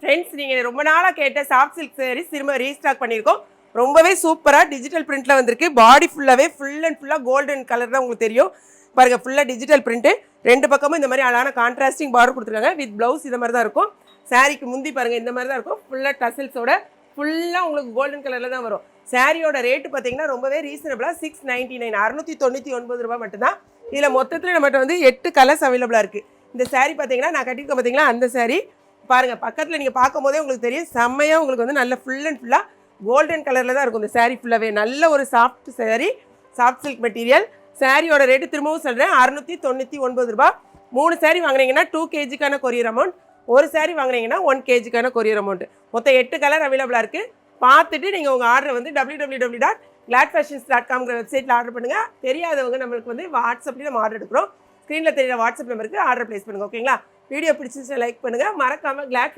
Friends நீங்கள் ரொம்ப நாளாக கேட்ட சாஃப்ட் சில்க் சாரீஸ் திரும்ப ரீஸ்டாக் பண்ணியிருக்கோம். ரொம்பவே சூப்பராக டிஜிட்டல் பிரிண்ட்டில் வந்திருக்கு. பாடி ஃபுல்லாகவே ஃபுல் அண்ட் ஃபுல்லாக கோல்டன் கலர் தான் உங்களுக்கு தெரியும். பாருங்கள், ஃபுல்லாக டிஜிட்டல் பிரிண்ட்டு. ரெண்டு பக்கமும் இந்த மாதிரி அழகான கான்ட்ராஸ்டிங் பார்டர் கொடுத்துருக்காங்க. வித் ப்ளவுஸ் இந்த மாதிரி தான் இருக்கும். சாரீக்கு முந்தி பாருங்கள் இந்த மாதிரி தான் இருக்கும். ஃபுல்லாக டசல்ஸோட ஃபுல்லாக உங்களுக்கு கோல்டன் கலரில் தான் வரும். சாரியோட ரேட்டு பார்த்தீங்கன்னா ரொம்பவே ரீசனபிளாக 699 699 ரூபா மட்டும்தான். இதில் மொத்தத்தில் நம்மகிட்ட வந்து 8 கலர்ஸ் அவைலபிளாக இருக்குது. இந்த சாரீ பார்த்தீங்கன்னா நான் கட்டியிருக்கேன் பார்த்தீங்களா, அந்த சாரீ பாருங்கள். பக்கத்தில் நீங்கள் பார்க்கும் போதே உங்களுக்கு தெரியும், செம்மையாக உங்களுக்கு வந்து நல்ல ஃபுல் அண்ட் ஃபுல்லாக கோல்டன் கலரில் தான் இருக்கும். இந்த சாரீ ஃபுல்லாகவே நல்ல ஒரு soft sari, soft silk material. சாரியோட ரேட்டு திரும்பவும் சொல்கிறேன், 699 ரூபா. 3 சாரீ வாங்கினீங்கன்னா 2 kgக்கான கொரியர் அமௌண்ட், ஒரு சாரீ வாங்கினீங்கன்னா 1 kgக்கான கொரியர் அமௌண்ட். மொத்தம் 8 கலர் அவைலபிளாக இருக்குது. பார்த்துட்டு நீங்கள் உங்கள் ஆர்டரை வந்து www.gladfashions.com வெப்சைட்டில் ஆர்டர் பண்ணுங்கள். தெரியாதவங்க நம்மளுக்கு வந்து வாட்ஸ்அப்லேயும் நம்ம ஆர்டர் எடுக்கிறோம். ஸ்க்ரீனில் தெரியுற வாட்ஸ்அப் நம்பருக்கு ஆர்டர் ப்ளேஸ் பண்ணுங்கள். ஓகேங்களா? வீடியோ பிடிச்சிருந்துச்சுன்னா லைக் பண்ணுங்கள். மறக்காமல் கிளாட்